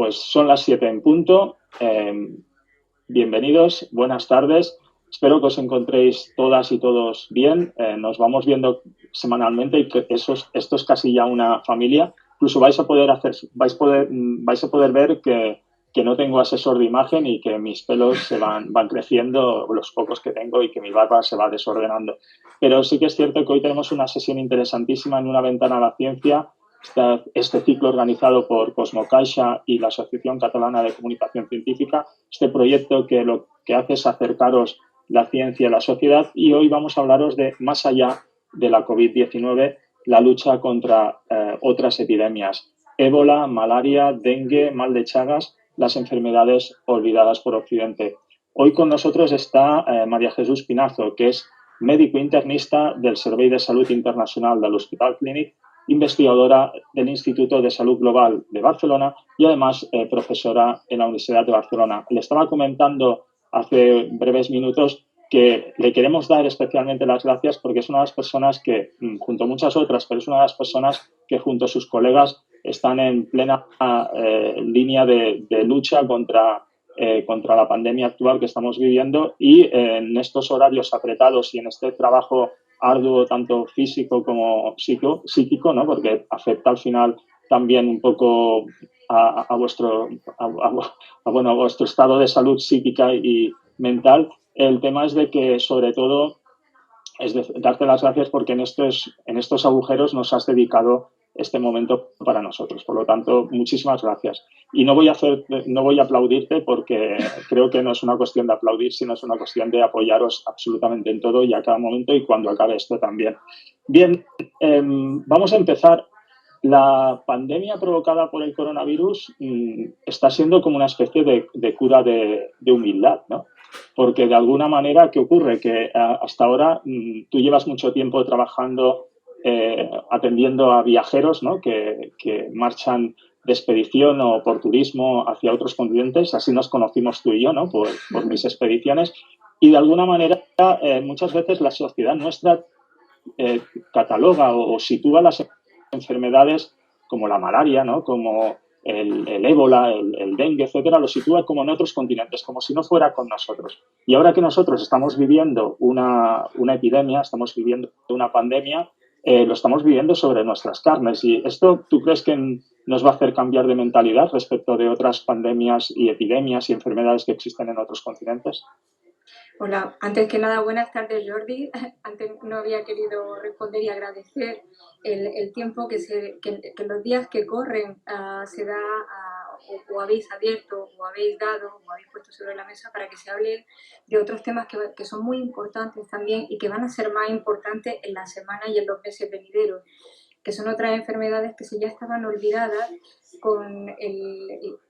pues son las 7 en punto. Bienvenidos, buenas tardes. Espero que os encontréis todas y todos bien. Nos vamos viendo semanalmente y que esto es casi ya una familia. Incluso vais a poder ver que no tengo asesor de imagen y que mis pelos se van creciendo, los pocos que tengo, y que mi barba se va desordenando. Pero sí que es cierto que hoy tenemos una sesión interesantísima en Una ventana a la ciencia. Este ciclo organizado por Cosmocaixa y la Asociación Catalana de Comunicación Científica, este proyecto que lo que hace es acercaros la ciencia a la sociedad, y hoy vamos a hablaros de, más allá de la COVID-19, la lucha contra otras epidemias: ébola, malaria, dengue, mal de Chagas, las enfermedades olvidadas por Occidente. Hoy con nosotros está María Jesús Pinazo, que es médico internista del Servei de Salud Internacional del Hospital Clínic, investigadora del Instituto de Salud Global de Barcelona y además profesora en la Universidad de Barcelona. Le estaba comentando hace breves minutos que le queremos dar especialmente las gracias porque es una de las personas que, junto a muchas otras, pero es una de las personas que junto a sus colegas están en plena línea de lucha contra la pandemia actual que estamos viviendo, y en estos horarios apretados y en este trabajo arduo, tanto físico como psíquico, ¿no? Porque afecta al final también un poco a vuestro estado de salud psíquica y mental. El tema es de que, sobre todo, es darte las gracias porque en estos agujeros nos has dedicado este momento para nosotros. Por lo tanto, muchísimas gracias. Y no voy a aplaudirte porque creo que no es una cuestión de aplaudir, sino es una cuestión de apoyaros absolutamente en todo y a cada momento, y cuando acabe esto también. Bien, vamos a empezar. La pandemia provocada por el coronavirus está siendo como una especie de cura de humildad, ¿no? Porque de alguna manera, ¿qué ocurre? Que hasta ahora tú llevas mucho tiempo trabajando, atendiendo a viajeros, ¿no? que marchan de expedición o por turismo hacia otros continentes. Así nos conocimos tú y yo, ¿no? Por mis expediciones. Y de alguna manera, muchas veces la sociedad nuestra cataloga o sitúa las enfermedades como la malaria, ¿no? Como el ébola, el dengue, etcétera, lo sitúa como en otros continentes, como si no fuera con nosotros. Y ahora que nosotros estamos viviendo una epidemia, estamos viviendo una pandemia, lo estamos viviendo sobre nuestras carnes. ¿Y esto tú crees que nos va a hacer cambiar de mentalidad respecto de otras pandemias y epidemias y enfermedades que existen en otros continentes? Hola, antes que nada, buenas tardes, Jordi. Antes no había querido responder y agradecer el tiempo que los días que corren se da o habéis abierto o habéis dado o habéis puesto sobre la mesa para que se hable de otros temas que son muy importantes también y que van a ser más importantes en la semana y en los meses venideros, que son otras enfermedades que si ya estaban olvidadas con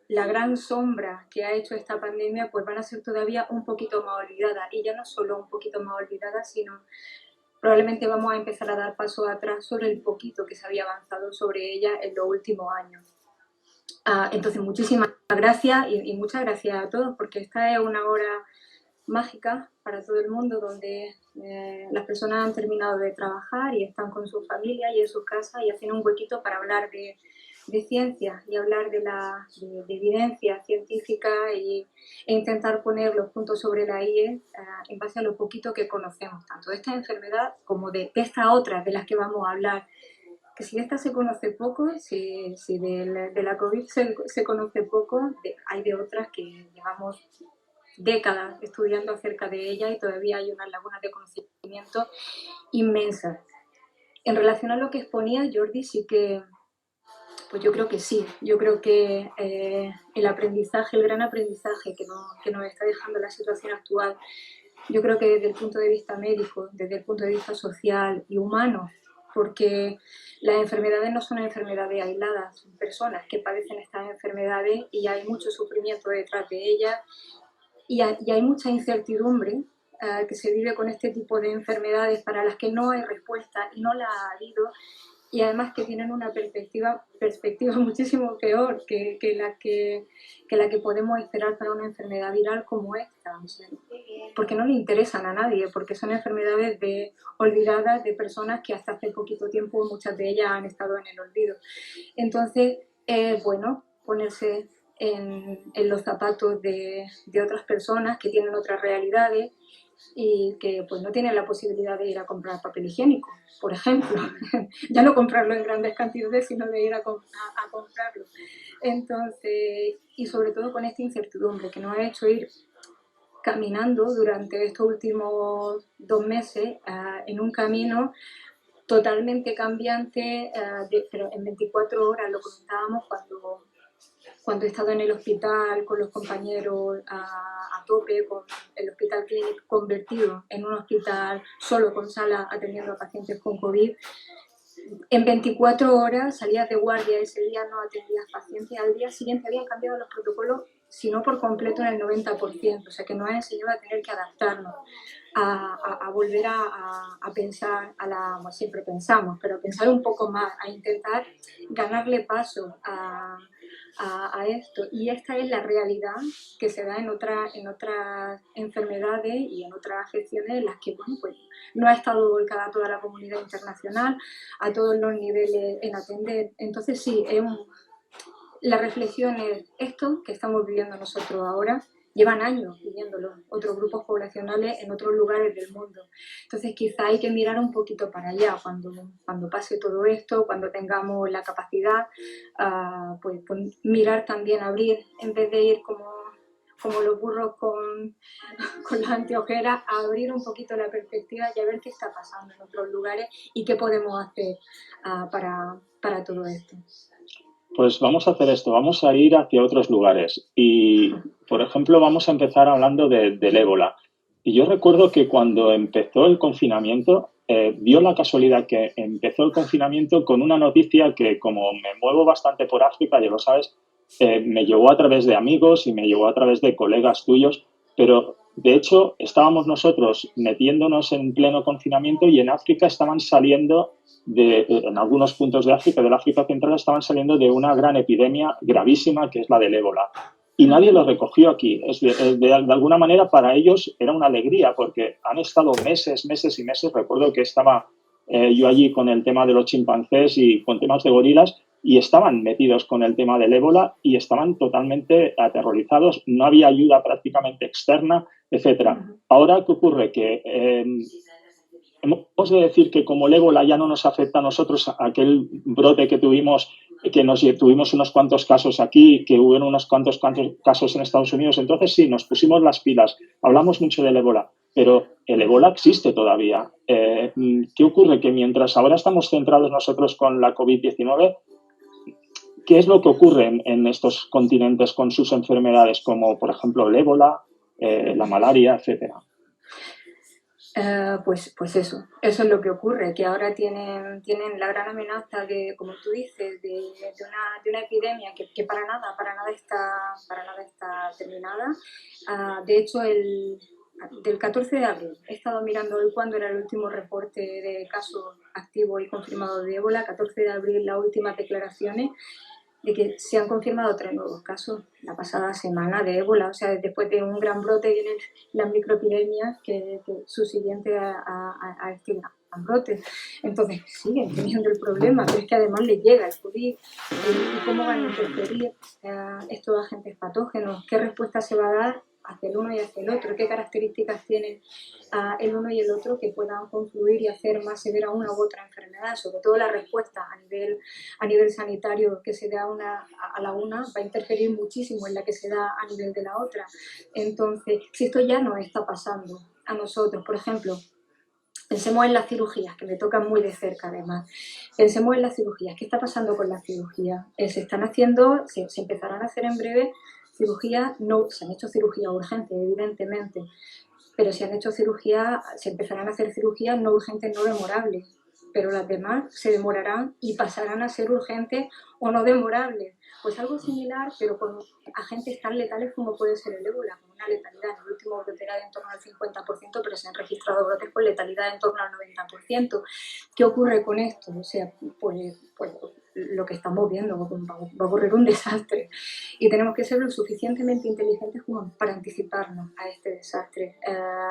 la gran sombra que ha hecho esta pandemia, pues van a ser todavía un poquito más olvidadas. Y ya no solo un poquito más olvidadas, sino probablemente vamos a empezar a dar pasos atrás sobre el poquito que se había avanzado sobre ella en los últimos años. Entonces, muchísimas gracias y muchas gracias a todos, porque esta es una hora mágica para todo el mundo, donde las personas han terminado de trabajar y están con su familia y en sus casas y hacen un huequito para hablar de ciencia y hablar de evidencia científica e intentar poner los puntos sobre la IE en base a lo poquito que conocemos, tanto de esta enfermedad como de esta otra de las que vamos a hablar. Que si de esta se conoce poco, si de la COVID se conoce poco, hay de otras que llevamos décadas estudiando acerca de ella y todavía hay unas lagunas de conocimiento inmensas. En relación a lo que exponía Jordi, sí que, pues yo creo que sí, yo creo que el aprendizaje, el gran aprendizaje que nos está dejando la situación actual, yo creo que desde el punto de vista médico, desde el punto de vista social y humano, porque las enfermedades no son enfermedades aisladas, son personas que padecen estas enfermedades y hay mucho sufrimiento detrás de ellas y hay mucha incertidumbre que se vive con este tipo de enfermedades para las que no hay respuesta y no la ha habido, y además que tienen una perspectiva muchísimo peor que la que podemos esperar para una enfermedad viral como esta, o sea, porque no le interesan a nadie, porque son enfermedades olvidadas de personas que hasta hace poquito tiempo muchas de ellas han estado en el olvido. Entonces, bueno, ponerse en los zapatos de otras personas que tienen otras realidades y que pues no tienen la posibilidad de ir a comprar papel higiénico, por ejemplo. Ya no comprarlo en grandes cantidades, sino de ir a comprarlo. Entonces, y sobre todo con esta incertidumbre que nos ha hecho ir caminando durante estos últimos 2 meses en un camino totalmente cambiante, pero en 24 horas. Lo comentábamos cuando he estado en el hospital con los compañeros a tope, con el hospital clínico convertido en un hospital solo con sala atendiendo a pacientes con COVID. En 24 horas salías de guardia, ese día no atendías pacientes, al día siguiente habían cambiado los protocolos, si no por completo en el 90%, o sea que nos ha enseñado a tener que adaptarnos, a volver a pensar, bueno, siempre pensamos, pero pensar un poco más, a intentar ganarle paso a esto. Y esta es la realidad que se da en otras enfermedades y en otras afecciones en las que, bueno, pues no ha estado volcada toda la comunidad internacional a todos los niveles en atender. Entonces sí, la reflexión es esto que estamos viviendo nosotros ahora, llevan años viviéndolo otros grupos poblacionales en otros lugares del mundo. Entonces quizá hay que mirar un poquito para allá cuando pase todo esto, cuando tengamos la capacidad, pues mirar también, abrir, en vez de ir como los burros con las anteojeras, a abrir un poquito la perspectiva y a ver qué está pasando en otros lugares y qué podemos hacer para todo esto. Pues vamos a hacer esto, vamos a ir hacia otros lugares y, por ejemplo, vamos a empezar hablando del ébola. Y yo recuerdo que cuando empezó el confinamiento, dio la casualidad que empezó el confinamiento con una noticia que, como me muevo bastante por África, ya lo sabes, me llegó a través de amigos y me llegó a través de colegas tuyos, pero de hecho estábamos nosotros metiéndonos en pleno confinamiento y en África estaban saliendo en algunos puntos de África, del África Central, estaban saliendo de una gran epidemia gravísima que es la del ébola. Y nadie lo recogió aquí. De alguna manera para ellos era una alegría porque han estado meses y meses. Recuerdo que estaba yo allí con el tema de los chimpancés y con temas de gorilas y estaban metidos con el tema del ébola y estaban totalmente aterrorizados. No había ayuda prácticamente externa, etcétera. Ahora, ¿qué ocurre? Que hemos de decir que como el ébola ya no nos afecta a nosotros, aquel brote que tuvimos unos cuantos casos aquí, que hubo unos cuantos casos en Estados Unidos, entonces sí, nos pusimos las pilas, hablamos mucho del ébola, pero el ébola existe todavía. ¿Qué ocurre? Que mientras ahora estamos centrados nosotros con la COVID-19, ¿qué es lo que ocurre en estos continentes con sus enfermedades, como por ejemplo el ébola, la malaria, etcétera? Pues eso es lo que ocurre, que ahora tienen la gran amenaza de, como tú dices, de una epidemia que para nada está terminada. De hecho, del 14 de abril, he estado mirando hoy cuándo era el último reporte de casos activos y confirmados de ébola, 14 de abril, las últimas declaraciones de que se han confirmado 3 nuevos casos la pasada semana de ébola. O sea, después de un gran brote vienen las microepidemias que subsiguiente a este gran brote. Entonces siguen teniendo el problema, pero es que además les llega el COVID. ¿Y cómo van a interferir estos agentes patógenos? ¿Qué respuesta se va a dar hacia el uno y hacia el otro? ¿Qué características tienen el uno y el otro que puedan confluir y hacer más severa una u otra enfermedad? Sobre todo la respuesta a nivel sanitario que se da a la una va a interferir muchísimo en la que se da a nivel de la otra. Entonces, si esto ya nos está pasando a nosotros, por ejemplo, pensemos en las cirugías, que me tocan muy de cerca además. Pensemos en las cirugías. ¿Qué está pasando con las cirugías? Se empezarán a hacer en breve cirugías, no, se han hecho cirugías urgentes, evidentemente, pero se empezarán a hacer cirugías no urgentes, no demorables, pero las demás se demorarán y pasarán a ser urgentes o no demorables. Pues algo similar, pero con agentes tan letales como puede ser el ébola, con una letalidad. En el último brote era de en torno al 50%, pero se han registrado brotes con letalidad en torno al 90%. ¿Qué ocurre con esto? O sea, pues lo que estamos viendo, va a ocurrir un desastre y tenemos que ser lo suficientemente inteligentes como para anticiparnos a este desastre.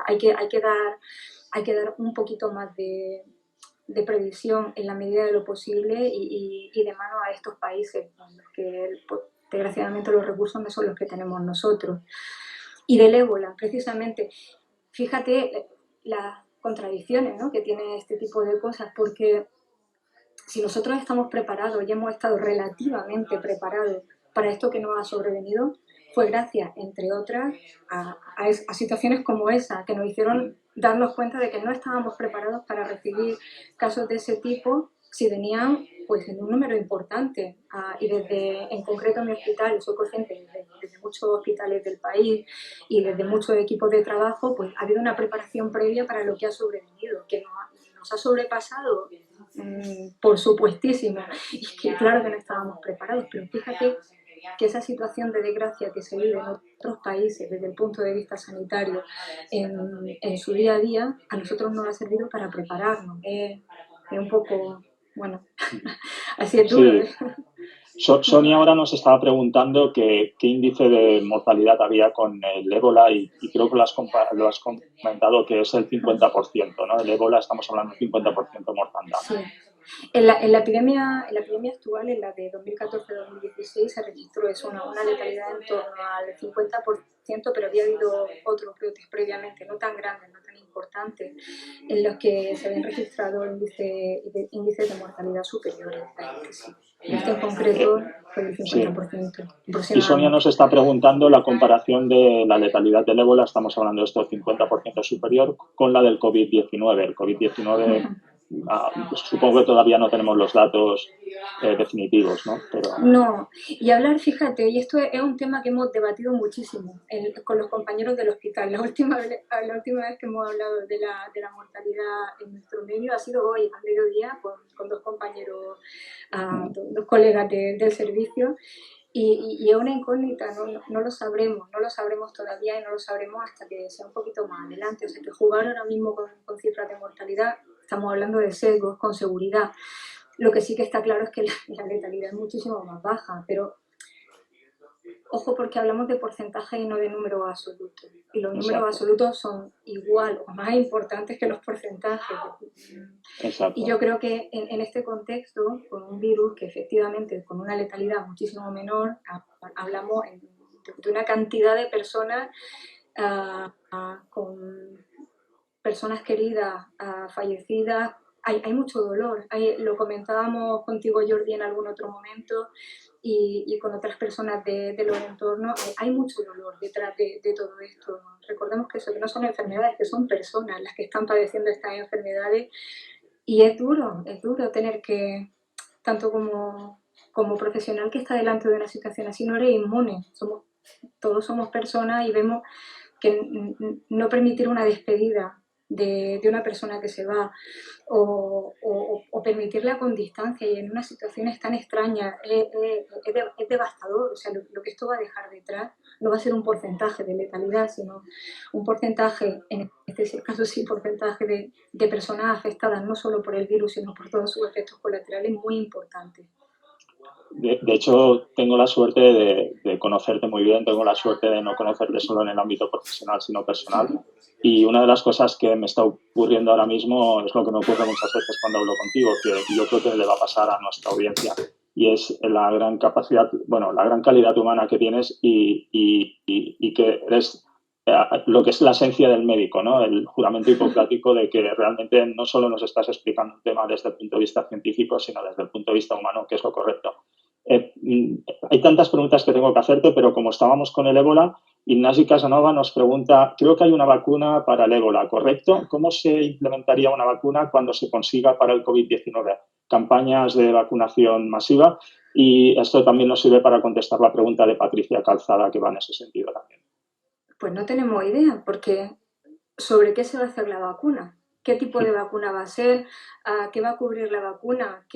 Hay que dar un poquito más de previsión en la medida de lo posible y de mano a estos países en los que desgraciadamente los recursos no son los que tenemos nosotros. Y del ébola, precisamente, fíjate las contradicciones, ¿no?, que tiene este tipo de cosas, porque si nosotros estamos preparados y hemos estado relativamente preparados para esto que nos ha sobrevenido, fue gracias, entre otras, a situaciones como esa, que nos hicieron darnos cuenta de que no estábamos preparados para recibir casos de ese tipo si venían pues en un número importante. Y desde, en concreto en mi hospital, soy consciente desde muchos hospitales del país y desde muchos equipos de trabajo, pues ha habido una preparación previa para lo que ha sobrevenido, que nos ha sobrepasado, por supuestísimo, y que claro que no estábamos preparados, pero fíjate que esa situación de desgracia que se vive en otros países desde el punto de vista sanitario en su día a día, a nosotros nos ha servido para prepararnos. Es un poco, bueno, así es duro, ¿eh? Sí. Sonia ahora nos estaba preguntando qué índice de mortalidad había con el ébola y creo que lo has comentado que es el 50%, ¿no? El ébola estamos hablando de 50% mortandad. Sí. En la epidemia actual, en la de 2014-2016, se registró eso, una letalidad en torno al 50%, pero había habido otros brotes previamente, no tan grandes, no tan importantes, en los que se habían registrado índices de mortalidad superiores a este, sí. Este en concreto fue del 50%. Y Sonia nos está preguntando la comparación de la letalidad del ébola, estamos hablando de esto, 50% superior, con la del COVID-19. El COVID-19... supongo que todavía no tenemos los datos definitivos, ¿no? Pero... No, y hablar, fíjate, y esto es un tema que hemos debatido muchísimo con los compañeros del hospital. La última vez que hemos hablado de la mortalidad en nuestro medio ha sido hoy, al mediodía, con dos compañeros, dos colegas del servicio, y es una incógnita, no lo sabremos todavía y no lo sabremos hasta que sea un poquito más adelante. O sea, que jugar ahora mismo con cifras de mortalidad, estamos hablando de sesgos, con seguridad. Lo que sí que está claro es que la letalidad es muchísimo más baja, pero ojo, porque hablamos de porcentaje y no de números absolutos. Y los números absolutos son igual o más importantes que los porcentajes. Exacto. Y yo creo que en este contexto, con un virus que efectivamente con una letalidad muchísimo menor, hablamos de una cantidad de personas con personas queridas, fallecidas. Hay mucho dolor. Lo comentábamos contigo, Jordi, en algún otro momento y con otras personas de los entornos. Hay mucho dolor detrás de todo esto. Recordemos que no son enfermedades, que son personas las que están padeciendo estas enfermedades y es duro tener que, tanto como profesional que está delante de una situación así, no eres inmune. Todos somos personas y vemos que no permitir una despedida de una persona que se va o permitirla con distancia y en unas situaciones tan extrañas es devastador. O sea, lo que esto va a dejar detrás no va a ser un porcentaje de letalidad, sino un porcentaje, en este caso sí, porcentaje de personas afectadas no solo por el virus, sino por todos sus efectos colaterales muy importantes. De hecho, tengo la suerte de conocerte muy bien, tengo la suerte de no conocerte solo en el ámbito profesional, sino personal. Y una de las cosas que me está ocurriendo ahora mismo es lo que me ocurre muchas veces cuando hablo contigo, que yo creo que le va a pasar a nuestra audiencia, y es la gran capacidad, bueno, la gran calidad humana que tienes y que eres lo que es la esencia del médico, ¿no? El juramento hipocrático de que realmente no solo nos estás explicando un tema desde el punto de vista científico, sino desde el punto de vista humano, que es lo correcto. Hay tantas preguntas que tengo que hacerte, pero como estábamos con el ébola, Ignasi Casanova nos pregunta, creo que hay una vacuna para el ébola, ¿correcto? ¿Cómo se implementaría una vacuna cuando se consiga para el COVID-19? Campañas de vacunación masiva, y esto también nos sirve para contestar la pregunta de Patricia Calzada, que va en ese sentido también. Pues no tenemos idea, porque ¿sobre qué se va a hacer la vacuna? ¿Qué tipo de vacuna va a ser? ¿Qué va a cubrir la vacuna?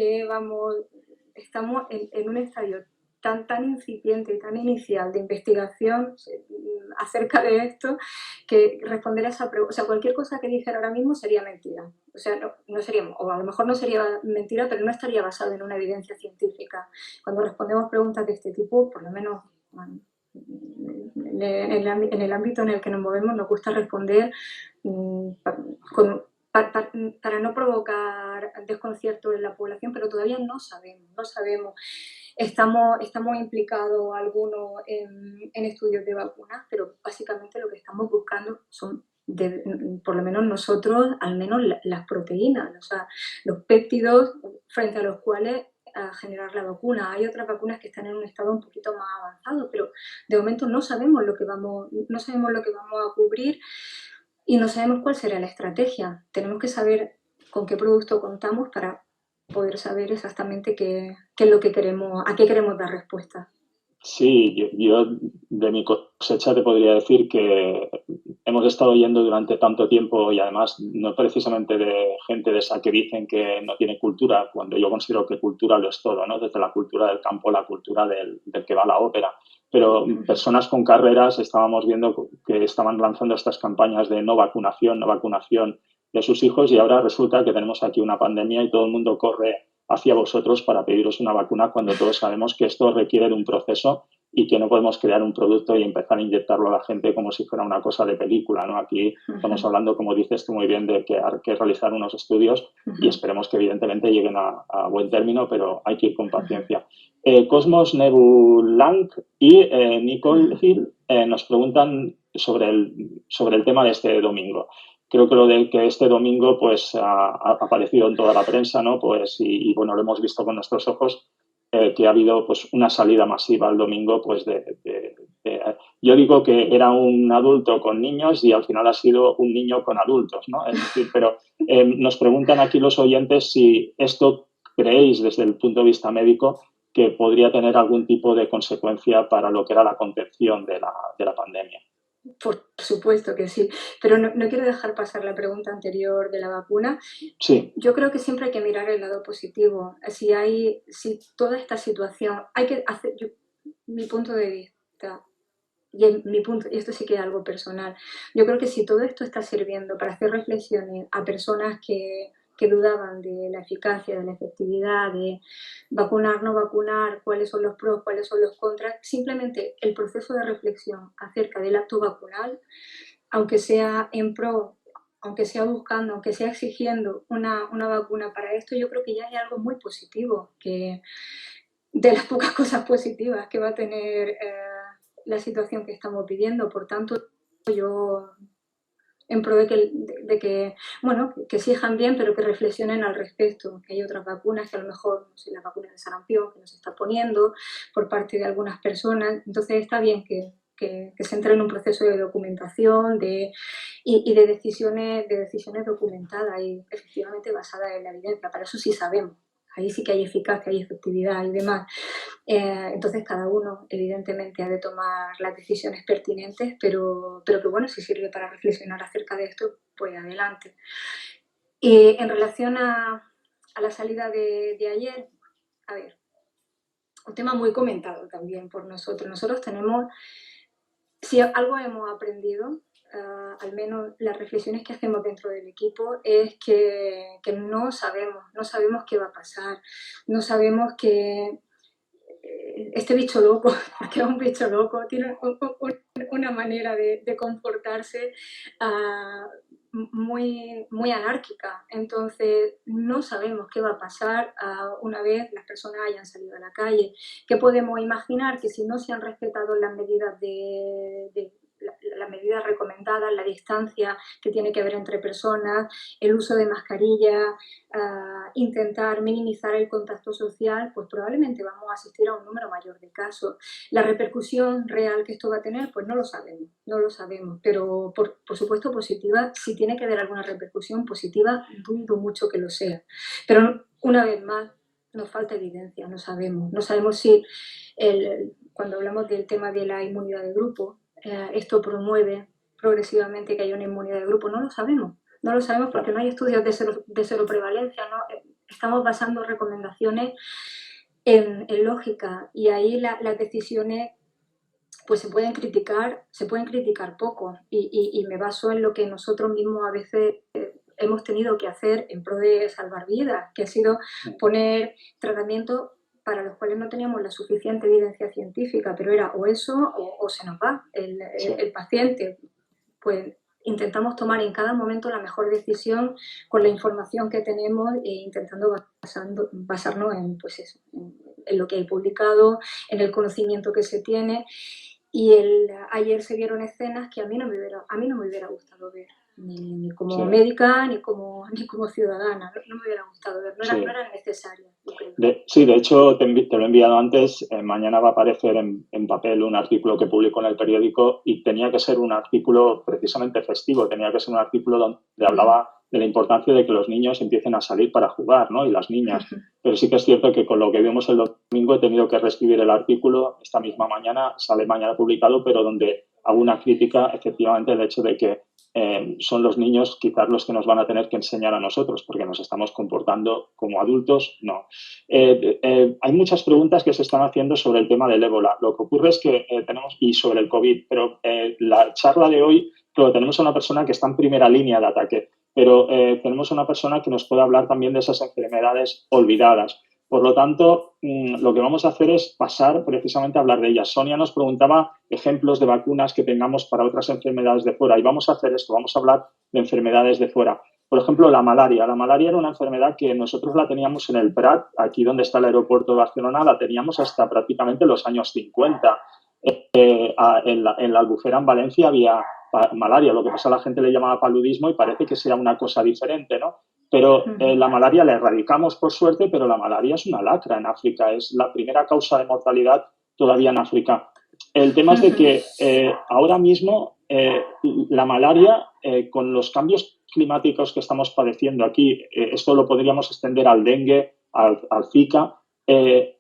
Estamos en un estadio tan incipiente y tan inicial de investigación acerca de esto, que responder a esa pregunta, o sea, cualquier cosa que dijera ahora mismo sería mentira. O sea, no sería, o a lo mejor no sería mentira, pero no estaría basado en una evidencia científica. Cuando respondemos preguntas de este tipo, por lo menos en el ámbito en el que nos movemos, nos gusta responder para no provocar desconcierto en la población, pero todavía no sabemos. Estamos implicados algunos en estudios de vacunas, pero básicamente lo que estamos buscando son, por lo menos nosotros, al menos las proteínas, o sea, los péptidos frente a los cuales a generar la vacuna. Hay otras vacunas que están en un estado un poquito más avanzado, pero de momento no sabemos lo que vamos a cubrir y no sabemos cuál será la estrategia. Tenemos que saber con qué producto contamos para poder saber exactamente qué es lo que queremos, a qué queremos dar respuesta. Sí, yo de mi cosecha te podría decir que hemos estado oyendo durante tanto tiempo y además no precisamente de gente de esa que dicen que no tiene cultura, cuando yo considero que cultura lo es todo, ¿no? Desde la cultura del campo, la cultura del que va a la ópera. Pero personas con carreras estábamos viendo que estaban lanzando estas campañas de no vacunación de sus hijos y ahora resulta que tenemos aquí una pandemia y todo el mundo corre hacia vosotros para pediros una vacuna cuando todos sabemos que esto requiere de un proceso y que no podemos crear un producto y empezar a inyectarlo a la gente como si fuera una cosa de película, ¿no? Aquí estamos hablando, como dices tú muy bien, de que hay que realizar unos estudios y esperemos que evidentemente lleguen a buen término, pero hay que ir con paciencia. Cosmos Nebulang y Nicole Hill nos preguntan sobre el tema de este domingo. Creo que lo de que este domingo pues ha aparecido en toda la prensa, ¿no? Pues y bueno, lo hemos visto con nuestros ojos, que ha habido pues una salida masiva el domingo pues yo digo que era un adulto con niños y al final ha sido un niño con adultos, ¿no? Es decir, pero nos preguntan aquí los oyentes si esto creéis desde el punto de vista médico que podría tener algún tipo de consecuencia para lo que era la contención de la pandemia. Por supuesto que sí, pero no quiero dejar pasar la pregunta anterior de la vacuna. Sí. Yo creo que siempre hay que mirar el lado positivo. Si toda esta situación, hay que hacer, mi punto de vista, y esto sí que es algo personal, yo creo que si todo esto está sirviendo para hacer reflexiones a personas que dudaban de la eficacia, de la efectividad, de vacunar, no vacunar, cuáles son los pros, cuáles son los contras, simplemente el proceso de reflexión acerca del acto vacunal, aunque sea en pro, aunque sea buscando, aunque sea exigiendo una vacuna para esto, yo creo que ya hay algo muy positivo, que de las pocas cosas positivas que va a tener la situación que estamos viviendo. Por tanto, yo en pro de que bueno, que exijan bien, pero que reflexionen al respecto, que hay otras vacunas que a lo mejor, no sé, la vacuna de sarampión que nos está poniendo por parte de algunas personas, entonces está bien que se entre en un proceso de documentación y de decisiones documentadas y efectivamente basadas en la evidencia. Para eso sí sabemos, ahí sí que hay eficacia, hay efectividad y demás. Entonces cada uno evidentemente ha de tomar las decisiones pertinentes, pero que bueno, si sirve para reflexionar acerca de esto, pues adelante. Y en relación a la salida de ayer, a ver, un tema muy comentado también por nosotros. Nosotros tenemos, si algo hemos aprendido, al menos las reflexiones que hacemos dentro del equipo, es que no sabemos qué va a pasar, no sabemos que este bicho loco, porque es un bicho loco, tiene una manera de comportarse muy anárquica. Entonces, no sabemos qué va a pasar una vez las personas hayan salido a la calle. ¿Qué podemos imaginar? Que si no se han respetado las medidas las medidas recomendadas, la distancia que tiene que haber entre personas, el uso de mascarilla, intentar minimizar el contacto social, pues probablemente vamos a asistir a un número mayor de casos. La repercusión real que esto va a tener, pues no lo sabemos, pero por supuesto positiva, si tiene que haber alguna repercusión positiva, dudo mucho que lo sea. Pero una vez más, nos falta evidencia, no sabemos si cuando hablamos del tema de la inmunidad de grupo, esto promueve progresivamente que haya una inmunidad de grupo, no lo sabemos porque no hay estudios de seroprevalencia, ¿no? Estamos basando recomendaciones en lógica y ahí las decisiones pues se pueden criticar poco y me baso en lo que nosotros mismos a veces hemos tenido que hacer en pro de salvar vidas, que ha sido poner tratamientos para los cuales no teníamos la suficiente evidencia científica, pero era o eso o se nos va el paciente. Pues intentamos tomar en cada momento la mejor decisión con la información que tenemos e intentando basarnos en, pues eso, en lo que hay publicado, en el conocimiento que se tiene. Y ayer se vieron escenas que a mí no me hubiera gustado ver, ni como Sí. médica, ni como ciudadana, no me hubiera gustado ver, no Sí. eran necesarias, yo creo. Sí, de hecho, te lo he enviado antes. Mañana va a aparecer en papel un artículo que publico en el periódico y tenía que ser un artículo precisamente festivo. Tenía que ser un artículo donde hablaba de la importancia de que los niños empiecen a salir para jugar, ¿no? Y las niñas. Pero sí que es cierto que con lo que vimos el domingo he tenido que reescribir el artículo esta misma mañana, sale mañana publicado, pero donde hago una crítica efectivamente del hecho de que son los niños quizás los que nos van a tener que enseñar a nosotros, porque nos estamos comportando como adultos, no. Hay muchas preguntas que se están haciendo sobre el tema del ébola. Lo que ocurre es que tenemos, y sobre el COVID, pero la charla de hoy, claro, tenemos a una persona que está en primera línea de ataque, pero tenemos a una persona que nos puede hablar también de esas enfermedades olvidadas. Por lo tanto, lo que vamos a hacer es pasar precisamente a hablar de ellas. Sonia nos preguntaba ejemplos de vacunas que tengamos para otras enfermedades de fuera y vamos a hacer esto, vamos a hablar de enfermedades de fuera. Por ejemplo, la malaria. La malaria era una enfermedad que nosotros la teníamos en el Prat, aquí donde está el aeropuerto de Barcelona, la teníamos hasta prácticamente los años 50. En la Albufera, en Valencia, había malaria. Lo que pasa, la gente le llamaba paludismo y parece que sea una cosa diferente, ¿no? Pero la malaria la erradicamos por suerte, pero la malaria es una lacra en África, es la primera causa de mortalidad todavía en África. El tema es de que ahora mismo la malaria, con los cambios climáticos que estamos padeciendo aquí, esto lo podríamos extender al dengue, al Zika,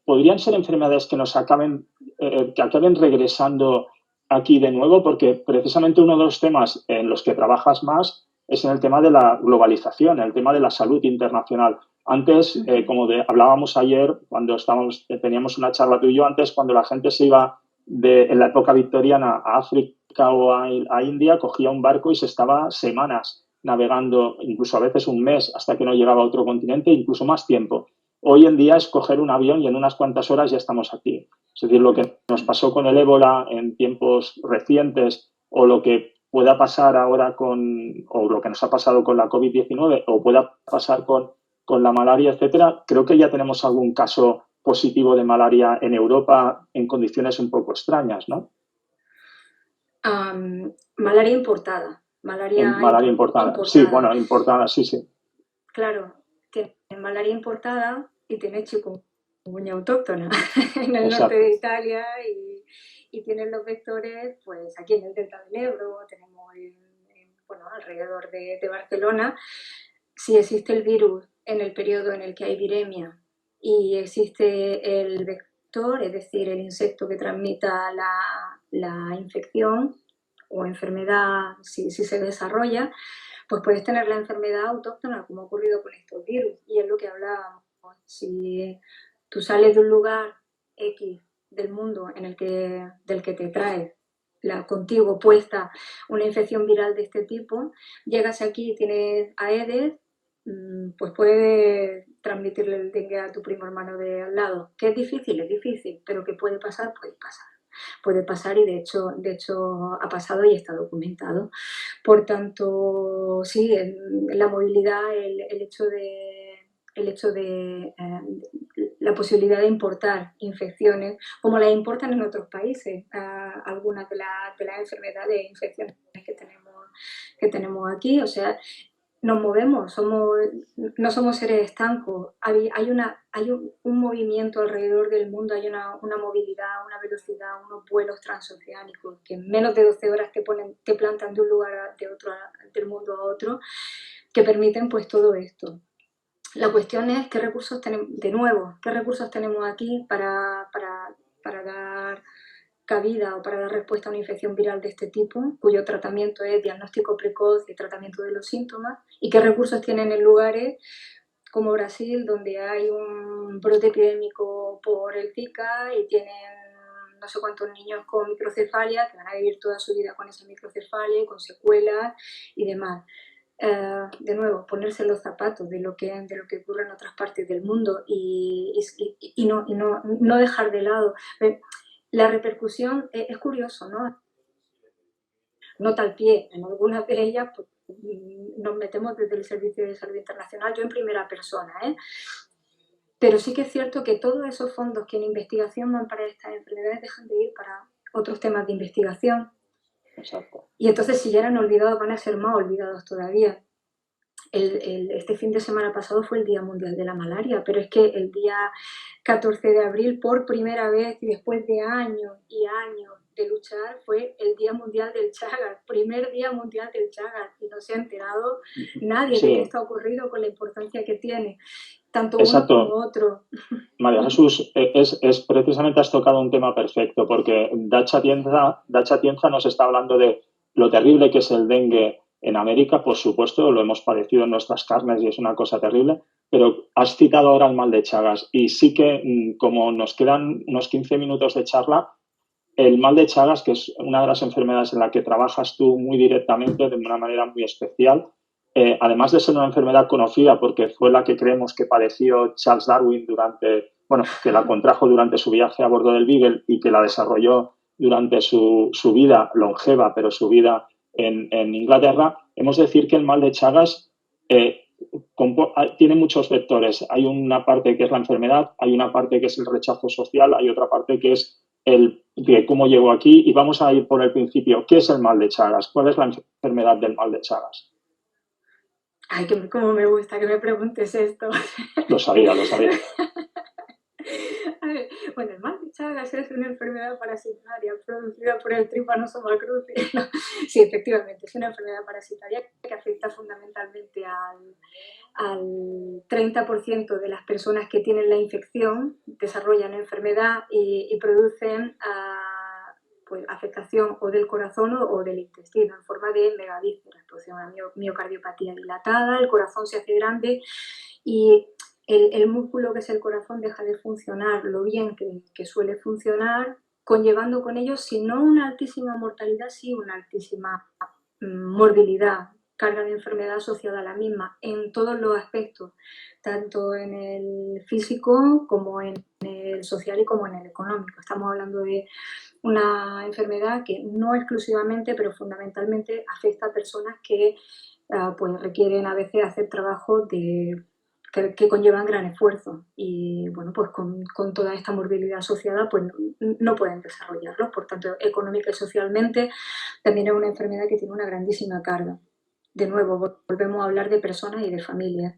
podrían ser enfermedades que nos acaben regresando aquí de nuevo, porque precisamente uno de los temas en los que trabajas más es en el tema de la globalización, el tema de la salud internacional. Antes, como hablábamos ayer, cuando teníamos una charla tú y yo, antes cuando la gente se iba en la época victoriana a África o a India, cogía un barco y se estaba semanas navegando, incluso a veces un mes, hasta que no llegaba a otro continente, incluso más tiempo. Hoy en día es coger un avión y en unas cuantas horas ya estamos aquí. Es decir, lo que nos pasó con el ébola en tiempos recientes o lo que pueda pasar ahora o lo que nos ha pasado con la COVID-19 o pueda pasar con la malaria, etcétera, creo que ya tenemos algún caso positivo de malaria en Europa en condiciones un poco extrañas, ¿no? Malaria importada. Malaria importada. Sí, bueno, importada, sí, sí. Claro, tiene malaria importada y tiene chikungunya autóctona en el norte de Italia y tienen los vectores, pues aquí en el delta del Ebro, tenemos alrededor de Barcelona. Si existe el virus en el periodo en el que hay viremia y existe el vector, es decir, el insecto que transmita la infección o enfermedad, si se desarrolla, pues puedes tener la enfermedad autóctona, como ha ocurrido con estos virus. Y es lo que hablábamos. Si tú sales de un lugar X del mundo del que te traes contigo puesta una infección viral de este tipo, llegas aquí y tienes Aedes, pues puedes transmitirle el dengue a tu primo hermano de al lado. Que es difícil, pero que puede pasar, puede pasar y de hecho ha pasado y está documentado. Por tanto, sí, la movilidad, el hecho de la posibilidad de importar infecciones, como las importan en otros países, algunas de las enfermedades e infecciones que tenemos aquí, o sea, nos movemos, no somos seres estancos, hay un movimiento alrededor del mundo, hay una movilidad, una velocidad, unos vuelos transoceánicos que en menos de 12 horas te plantan de un lugar del mundo a otro, que permiten pues todo esto. La cuestión es qué recursos tenemos aquí para dar cabida o para dar respuesta a una infección viral de este tipo, cuyo tratamiento es diagnóstico precoz y tratamiento de los síntomas, y qué recursos tienen en lugares como Brasil, donde hay un brote epidémico por el Zika y tienen no sé cuántos niños con microcefalia que van a vivir toda su vida con esa microcefalia y con secuelas y demás. De nuevo, ponerse los zapatos de lo que ocurre en otras partes del mundo y no dejar de lado. La repercusión es curioso, ¿no? Nota al pie. En algunas de ellas pues, nos metemos desde el Servicio de Salud Internacional, yo en primera persona, Pero sí que es cierto que todos esos fondos que en investigación van para estas enfermedades dejan de ir para otros temas de investigación. Exacto. Y entonces, si ya eran olvidados, van a ser más olvidados todavía. Este fin de semana pasado fue el Día Mundial de la Malaria, pero es que el día 14 de abril, por primera vez y después de años y años de luchar, fue el Día Mundial del Chagas, primer Día Mundial del Chagas, y no se ha enterado nadie de qué Sí, está ocurrido con la importancia que tiene, tanto uno como exacto. otro. María Jesús, es precisamente has tocado un tema perfecto, porque Dacha Tienza nos está hablando de lo terrible que es el dengue en América, por supuesto, lo hemos padecido en nuestras carnes y es una cosa terrible, pero has citado ahora el mal de Chagas y sí que, como nos quedan unos 15 minutos de charla, el mal de Chagas, que es una de las enfermedades en la que trabajas tú muy directamente, de una manera muy especial, además de ser una enfermedad conocida porque fue la que creemos que padeció Charles Darwin que la contrajo durante su viaje a bordo del Beagle y que la desarrolló durante su vida longeva, pero su vida en Inglaterra, hemos de decir que el mal de Chagas eh, tiene muchos vectores. Hay una parte que es la enfermedad, hay una parte que es el rechazo social, hay otra parte que es el de cómo llegó aquí y vamos a ir por el principio. ¿Qué es el mal de Chagas? ¿Cuál es la enfermedad del mal de Chagas? Ay, cómo me gusta que me preguntes esto. Lo sabía, lo sabía. A ver, bueno, el mal de Chagas es una enfermedad parasitaria producida por el Trypanosoma cruzi. No, sí, efectivamente, es una enfermedad parasitaria que afecta fundamentalmente al 30% de las personas que tienen la infección, desarrollan enfermedad y producen pues, afectación o del corazón o del intestino en forma de megavísceras, producen una miocardiopatía dilatada, el corazón se hace grande y el músculo que es el corazón deja de funcionar lo bien que suele funcionar, conllevando con ello, si no una altísima mortalidad, sí una altísima morbilidad, carga de enfermedad asociada a la misma, en todos los aspectos, tanto en el físico como en el social y como en el económico. Estamos hablando de una enfermedad que no exclusivamente, pero fundamentalmente afecta a personas que pues requieren a veces hacer trabajos que conllevan gran esfuerzo y bueno, pues con toda esta morbilidad asociada pues no pueden desarrollarlos, por tanto económica y socialmente también es una enfermedad que tiene una grandísima carga. De nuevo, volvemos a hablar de personas y de familias.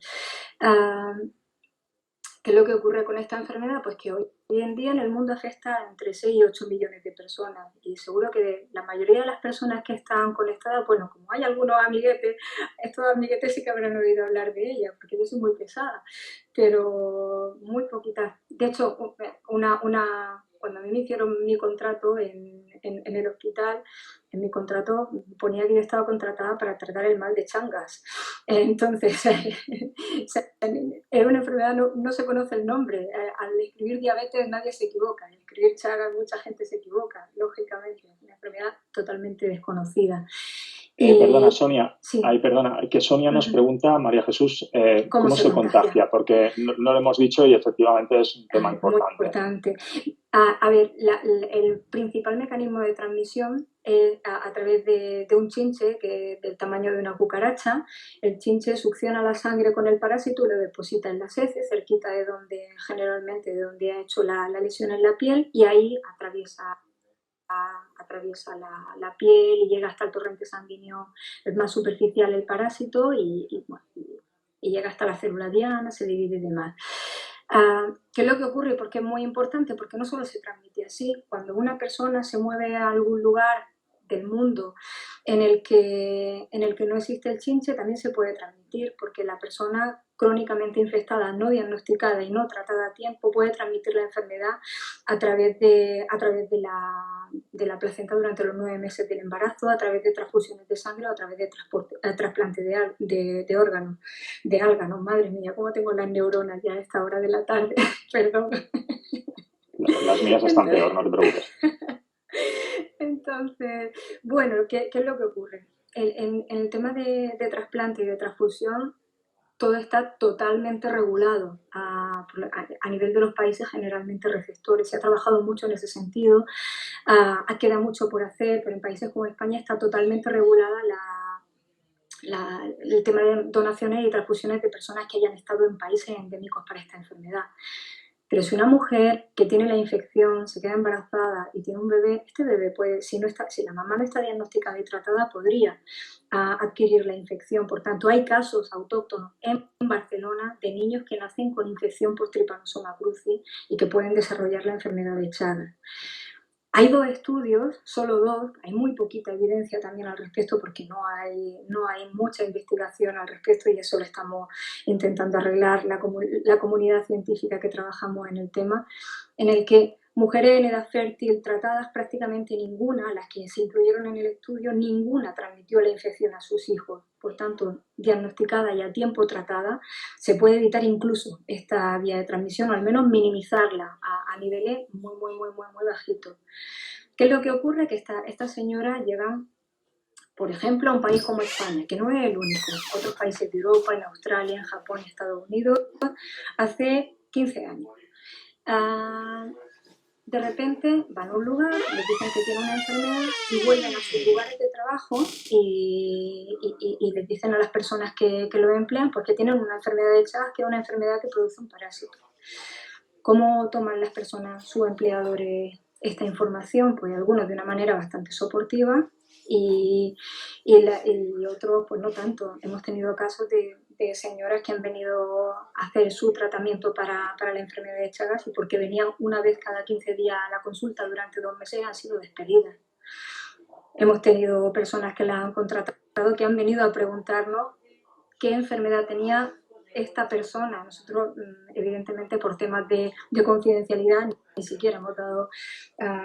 ¿Qué es lo que ocurre con esta enfermedad? Pues que hoy en día en el mundo afecta entre 6 y 8 millones de personas y seguro que la mayoría de las personas que están conectadas, bueno, como hay algunos amiguetes, estos amiguetes sí que habrán oído hablar de ella, porque yo soy muy pesada, pero muy poquitas. De hecho, cuando a mí me hicieron mi contrato en el hospital, en mi contrato ponía que yo estaba contratada para tratar el mal de Changas. Entonces, es una enfermedad, no se conoce el nombre. Al escribir diabetes nadie se equivoca, al escribir Chagas mucha gente se equivoca, lógicamente. Es una enfermedad totalmente desconocida. Perdona, Y Sonia. sí, Ay, perdona, que Sonia nos pregunta, María Jesús, ¿cómo ¿cómo se se contagia? contagia? Porque no lo hemos dicho y efectivamente es un tema Muy importante. importante. A ver, el principal mecanismo de transmisión es a través de un chinche que del tamaño de una cucaracha. El chinche succiona la sangre con el parásito y lo deposita en las heces, cerquita de donde generalmente de donde ha hecho la lesión en la piel, y ahí atraviesa la piel y llega hasta el torrente sanguíneo, es más superficial el parásito bueno, y llega hasta la célula diana, se divide y demás. ¿Qué es lo que ocurre? Porque es muy importante, porque no solo se transmite así, cuando una persona se mueve a algún lugar del mundo en el que no existe el chinche, también se puede transmitir, porque la persona crónicamente infectada, no diagnosticada y no tratada a tiempo, puede transmitir la enfermedad a través de la placenta durante los 9 meses del embarazo, a través de transfusiones de sangre o a través de trasplante de órganos, de álganos. Madre mía, cómo tengo las neuronas ya a esta hora de la tarde, perdón. Las mías están Entonces, peor, no te preocupes. entonces bueno, ¿qué es lo que ocurre? En el tema de trasplante y de transfusión, todo está totalmente regulado a nivel de los países generalmente receptores. Se ha trabajado mucho en ese sentido, queda mucho por hacer, pero en países como España está totalmente regulada el tema de donaciones y transfusiones de personas que hayan estado en países endémicos para esta enfermedad. Pero si una mujer que tiene la infección se queda embarazada y tiene un bebé, este bebé puede, si la mamá no está diagnosticada y tratada, podría adquirir la infección. Por tanto, hay casos autóctonos en Barcelona de niños que nacen con infección por Trypanosoma cruzi y que pueden desarrollar la enfermedad de Chagas. Hay 2 estudios, solo 2, hay muy poquita evidencia también al respecto porque no hay mucha investigación al respecto y eso lo estamos intentando arreglar la comunidad científica que trabajamos en el tema, en el que mujeres en edad fértil tratadas prácticamente ninguna, las que se incluyeron en el estudio, ninguna transmitió la infección a sus hijos. Por tanto, diagnosticada y a tiempo tratada, se puede evitar incluso esta vía de transmisión o al menos minimizarla a niveles muy bajitos. ¿Qué es lo que ocurre? Que estas señoras llegan, por ejemplo, a un país como España, que no es el único, otros países de Europa, en Australia, en Japón, en Estados Unidos, hace 15 años. De repente van a un lugar, les dicen que tienen una enfermedad y vuelven a sus lugares de trabajo y les dicen a las personas que lo emplean pues que tienen una enfermedad de Chagas, que es una enfermedad que produce un parásito. ¿Cómo toman las personas, sus empleadores, esta información? Pues algunos de una manera bastante soportiva y otros pues no tanto. Hemos tenido casos de señoras que han venido a hacer su tratamiento para la enfermedad de Chagas y porque venían una vez cada 15 días a la consulta durante 2 meses han sido despedidas. Hemos tenido personas que las han contratado que han venido a preguntarnos qué enfermedad tenía esta persona. Nosotros, evidentemente, por temas de confidencialidad, ni siquiera hemos dado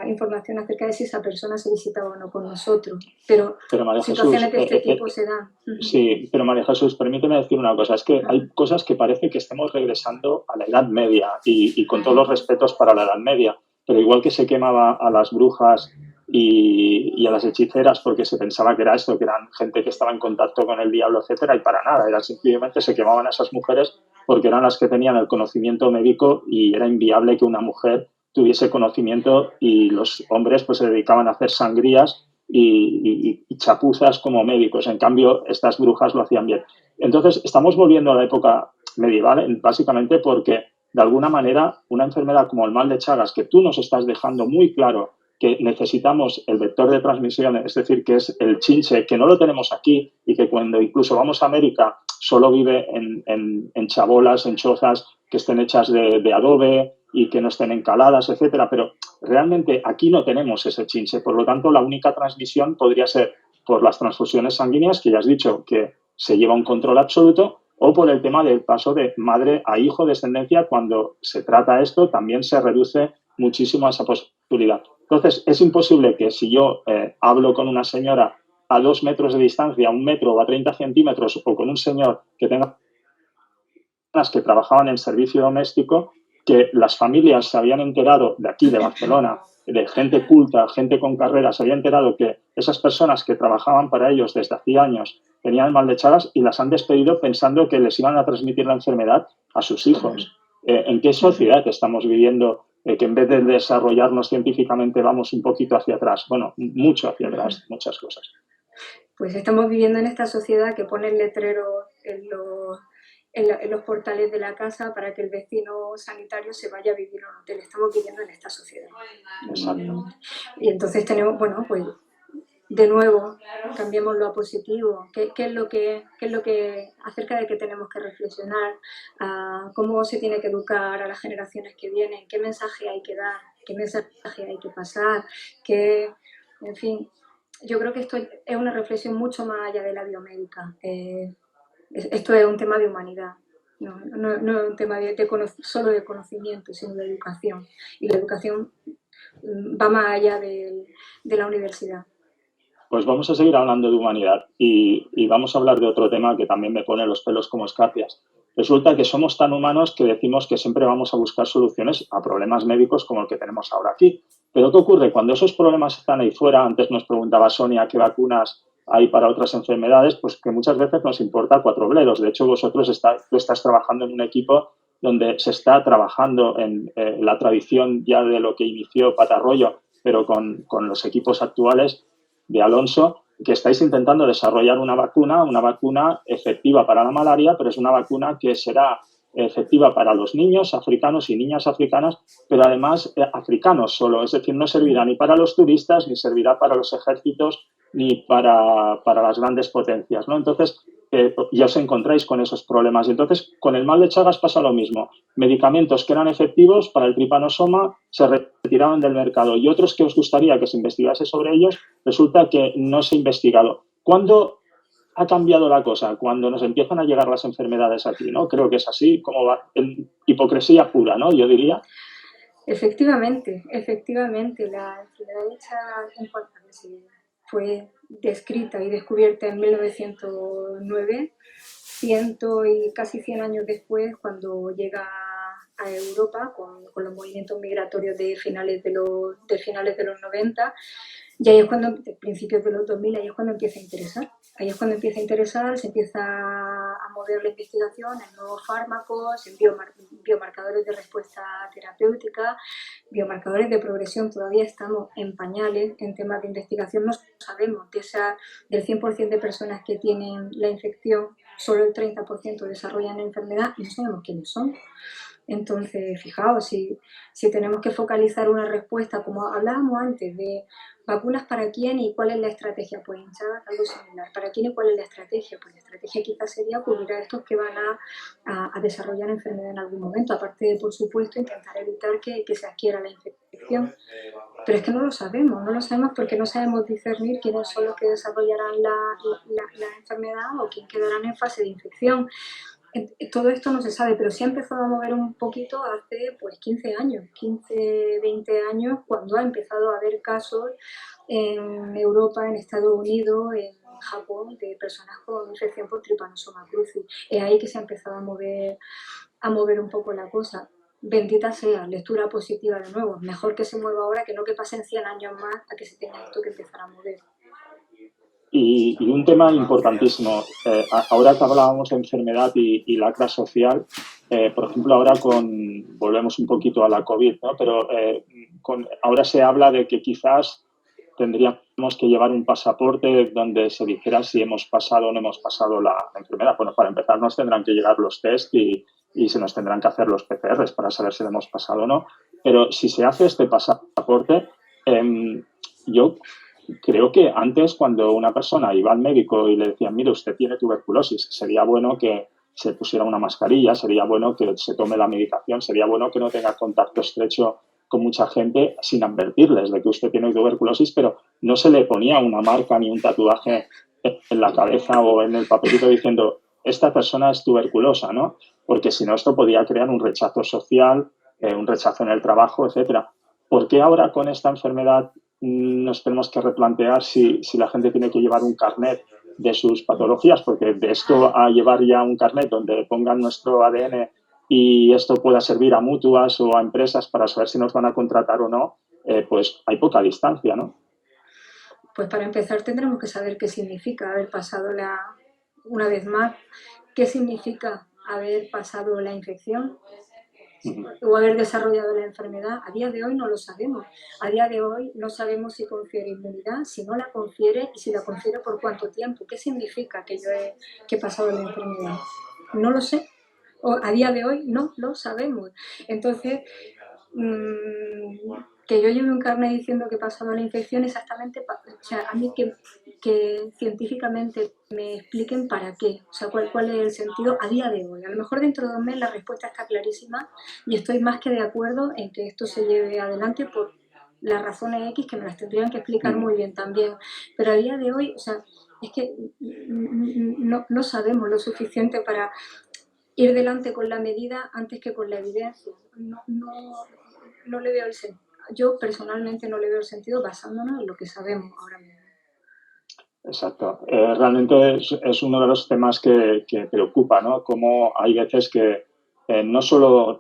información acerca de si esa persona se visitaba o no con nosotros. Pero María situaciones Jesús, de este tipo se dan. Sí, pero María Jesús, permíteme decir una cosa. Es que hay cosas que parece que estemos regresando a la Edad Media y con todos los respetos para la Edad Media. Pero igual que se quemaba a las brujas y a las hechiceras porque se pensaba que era esto, que eran gente que estaba en contacto con el diablo, etcétera, y para nada. Era simplemente se quemaban a esas mujeres porque eran las que tenían el conocimiento médico y era inviable que una mujer tuviese conocimiento y los hombres pues se dedicaban a hacer sangrías y chapuzas como médicos. En cambio, estas brujas lo hacían bien. Entonces, estamos volviendo a la época medieval, básicamente porque, de alguna manera, una enfermedad como el mal de Chagas, que tú nos estás dejando muy claro que necesitamos el vector de transmisión, es decir, que es el chinche, que no lo tenemos aquí y que cuando incluso vamos a América solo vive en chabolas, en chozas que estén hechas de adobe y que no estén encaladas, etcétera, pero realmente aquí no tenemos ese chinche, por lo tanto la única transmisión podría ser por las transfusiones sanguíneas, que ya has dicho que se lleva un control absoluto, o por el tema del paso de madre a hijo, descendencia, cuando se trata esto también se reduce muchísimo esa posibilidad. Entonces, es imposible que si yo hablo con una señora a 2 metros de distancia, a 1 metro o a 30 centímetros, o con un señor que tenga que trabajaban en servicio doméstico, que las familias se habían enterado de aquí, de Barcelona, de gente culta, gente con carrera, se había enterado que esas personas que trabajaban para ellos desde hacía años tenían mal de Chagas y las han despedido pensando que les iban a transmitir la enfermedad a sus hijos. ¿En qué sociedad estamos viviendo que en vez de desarrollarnos científicamente vamos un poquito hacia atrás? Bueno, mucho hacia atrás, muchas cosas. Pues estamos viviendo en esta sociedad que pone el letrero en los portales de la casa para que el vecino sanitario se vaya a vivir a un hotel. Estamos viviendo en esta sociedad. Exacto. Y entonces tenemos, bueno, pues de nuevo, cambiémoslo a positivo. ¿Qué es lo que acerca de qué tenemos que reflexionar? ¿Cómo se tiene que educar a las generaciones que vienen? ¿Qué mensaje hay que dar? ¿Qué mensaje hay que pasar? En fin, yo creo que esto es una reflexión mucho más allá de la biomédica. Esto es un tema de humanidad. No es un tema solo de conocimiento, sino de educación. Y la educación va más allá de la universidad. Pues vamos a seguir hablando de humanidad y vamos a hablar de otro tema que también me pone los pelos como escarpias. Resulta que somos tan humanos que decimos que siempre vamos a buscar soluciones a problemas médicos como el que tenemos ahora aquí. Pero ¿qué ocurre? Cuando esos problemas están ahí fuera, antes nos preguntaba Sonia qué vacunas hay para otras enfermedades, pues que muchas veces nos importa 4 bledos. De hecho, tú estás trabajando en un equipo donde se está trabajando en la tradición ya de lo que inició Patarroyo, pero con los equipos actuales de Alonso, que estáis intentando desarrollar una vacuna efectiva para la malaria, pero es una vacuna que será efectiva para los niños africanos y niñas africanas, pero además africanos solo, es decir, no servirá ni para los turistas, ni servirá para los ejércitos, ni para las grandes potencias, ¿no? Entonces, ya os encontráis con esos problemas. Y entonces, con el mal de Chagas pasa lo mismo. Medicamentos que eran efectivos para el tripanosoma se retiraron del mercado y otros que os gustaría que se investigase sobre ellos, resulta que no se ha investigado. ¿Cuándo ha cambiado la cosa? Cuando nos empiezan a llegar las enfermedades aquí, ¿no? Creo que es así, como va, hipocresía pura, ¿no? Yo diría. Efectivamente, la enfermedad de Chagas fue descrita y descubierta en 1909, casi 100 años después, cuando llega a Europa con los movimientos migratorios de finales de los 90, y ahí es cuando, principios de los 2000, ahí es cuando empieza a interesar. Ahí es cuando empieza a interesar, se empieza a mover la investigación en nuevos fármacos, en biomarcadores de respuesta terapéutica, biomarcadores de progresión. Todavía estamos en pañales en temas de investigación. No sabemos, del 100% de personas que tienen la infección, solo el 30% desarrollan la enfermedad y no sabemos quiénes son. Entonces, fijaos, si tenemos que focalizar una respuesta, como hablábamos antes, de vacunas para quién y cuál es la estrategia, pues en Chagas algo similar. ¿Para quién y cuál es la estrategia? Pues la estrategia quizás sería cubrir a estos que van a desarrollar enfermedad en algún momento, aparte de, por supuesto, intentar evitar que se adquiera la infección. Pero es que no lo sabemos porque no sabemos discernir quiénes son los que desarrollarán la enfermedad o quién quedarán en fase de infección. Todo esto no se sabe, pero sí ha empezado a mover un poquito hace pues 15 años, 15, 20 años, cuando ha empezado a haber casos en Europa, en Estados Unidos, en Japón, de personas con infección por Trypanosoma cruzi. Es ahí que se ha empezado a mover un poco la cosa. Bendita sea, lectura positiva de nuevo. Mejor que se mueva ahora que no que pasen 100 años más a que se tenga esto que empezar a mover. Y un tema importantísimo, ahora que hablábamos de enfermedad y lacra social, por ejemplo, ahora volvemos un poquito a la COVID, ¿no? Pero ahora se habla de que quizás tendríamos que llevar un pasaporte donde se dijera si hemos pasado o no hemos pasado la enfermedad. Bueno, para empezar nos tendrán que llegar los test y se nos tendrán que hacer los PCRs para saber si lo hemos pasado o no. Pero si se hace este pasaporte, yo creo que antes, cuando una persona iba al médico y le decían, mire, usted tiene tuberculosis, sería bueno que se pusiera una mascarilla, sería bueno que se tome la medicación, sería bueno que no tenga contacto estrecho con mucha gente sin advertirles de que usted tiene tuberculosis, pero no se le ponía una marca ni un tatuaje en la cabeza o en el papelito diciendo, esta persona es tuberculosa, ¿no? Porque si no, esto podía crear un rechazo social, un rechazo en el trabajo, etcétera. ¿Por qué ahora con esta enfermedad nos tenemos que replantear si la gente tiene que llevar un carnet de sus patologías? Porque de esto a llevar ya un carnet donde pongan nuestro ADN y esto pueda servir a mutuas o a empresas para saber si nos van a contratar o no, pues hay poca distancia, ¿no? Pues para empezar tendremos que saber qué significa haber pasado una vez más, qué significa haber pasado la infección o haber desarrollado la enfermedad. A día de hoy no lo sabemos. A día de hoy no sabemos si confiere inmunidad, si no la confiere y si la confiere por cuánto tiempo. ¿Qué significa que yo he pasado la enfermedad? No lo sé. A día de hoy no lo sabemos. Entonces, que yo lleve un carnet diciendo que he pasado la infección exactamente, o sea, a mí que científicamente me expliquen para qué, o sea, cuál es el sentido a día de hoy. A lo mejor dentro de 2 meses la respuesta está clarísima y estoy más que de acuerdo en que esto se lleve adelante por las razones X que me las tendrían que explicar muy bien también. Pero a día de hoy, o sea, es que no sabemos lo suficiente para ir delante con la medida antes que con la evidencia. No le veo el sentido. Yo personalmente no le veo el sentido basándonos en lo que sabemos ahora mismo. Exacto. Realmente es uno de los temas que preocupa, ¿no? Como hay veces que no solo,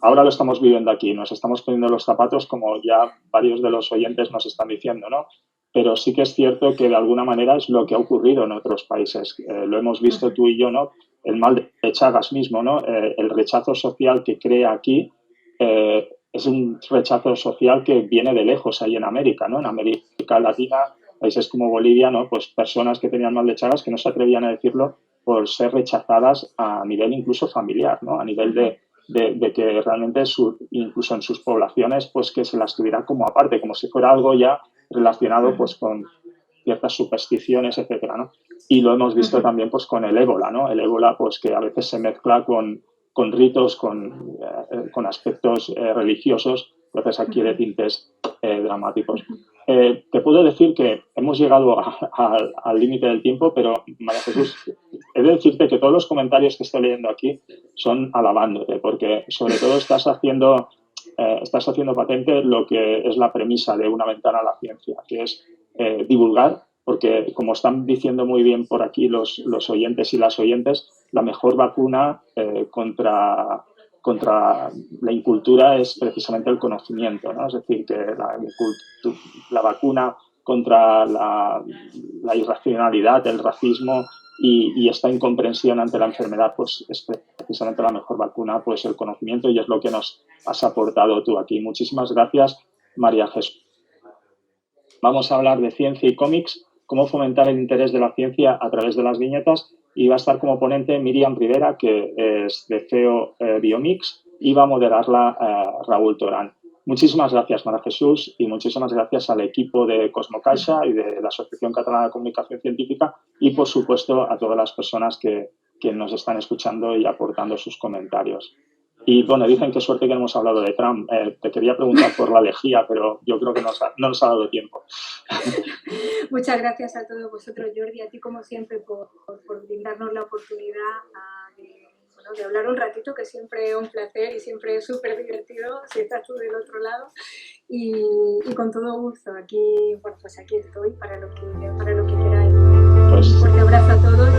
ahora lo estamos viviendo aquí, nos estamos poniendo los zapatos como ya varios de los oyentes nos están diciendo, ¿no? Pero sí que es cierto que de alguna manera es lo que ha ocurrido en otros países. Lo hemos visto tú y yo, ¿no? El mal de Chagas mismo, ¿no? El rechazo social que crea aquí es un rechazo social que viene de lejos ahí en América, ¿no? En América Latina países como Bolivia, ¿no? Pues personas que tenían mal de Chagas que no se atrevían a decirlo por ser rechazadas a nivel incluso familiar, ¿no? A nivel de que realmente incluso en sus poblaciones pues que se las tuviera como aparte, como si fuera algo ya relacionado pues con ciertas supersticiones, etcétera, ¿no? Y lo hemos visto también pues con el ébola, ¿no? El ébola pues que a veces se mezcla con ritos, con aspectos religiosos, entonces adquiere tintes dramáticos. Te puedo decir que hemos llegado al límite del tiempo, pero María Jesús, he de decirte que todos los comentarios que estoy leyendo aquí son alabándote, porque sobre todo estás haciendo patente lo que es la premisa de Una ventana a la ciencia, que es divulgar, porque como están diciendo muy bien por aquí los oyentes y las oyentes, la mejor vacuna contra la incultura es precisamente el conocimiento, ¿no? Es decir, que la vacuna contra la irracionalidad, el racismo y esta incomprensión ante la enfermedad, pues es precisamente la mejor vacuna, pues el conocimiento, y es lo que nos has aportado tú aquí. Muchísimas gracias, María Jesús. Vamos a hablar de ciencia y cómics, cómo fomentar el interés de la ciencia a través de las viñetas, y va a estar como ponente Miriam Rivera, que es de CEO Biomix, y va a moderarla Raúl Torán. Muchísimas gracias, María Jesús, y muchísimas gracias al equipo de Cosmocaixa y de la Asociación Catalana de Comunicación Científica, y por supuesto a todas las personas que nos están escuchando y aportando sus comentarios. Y bueno, dicen que suerte que no hemos hablado de Trump. Te quería preguntar por la lejía, pero yo creo que no nos ha dado tiempo. Muchas gracias a todos vosotros, Jordi, a ti como siempre por brindarnos la oportunidad de hablar un ratito, que siempre es un placer y siempre es súper divertido si estás tú del otro lado. Y con todo gusto, aquí, bueno, pues aquí estoy para lo que queráis. Pues, un fuerte abrazo a todos.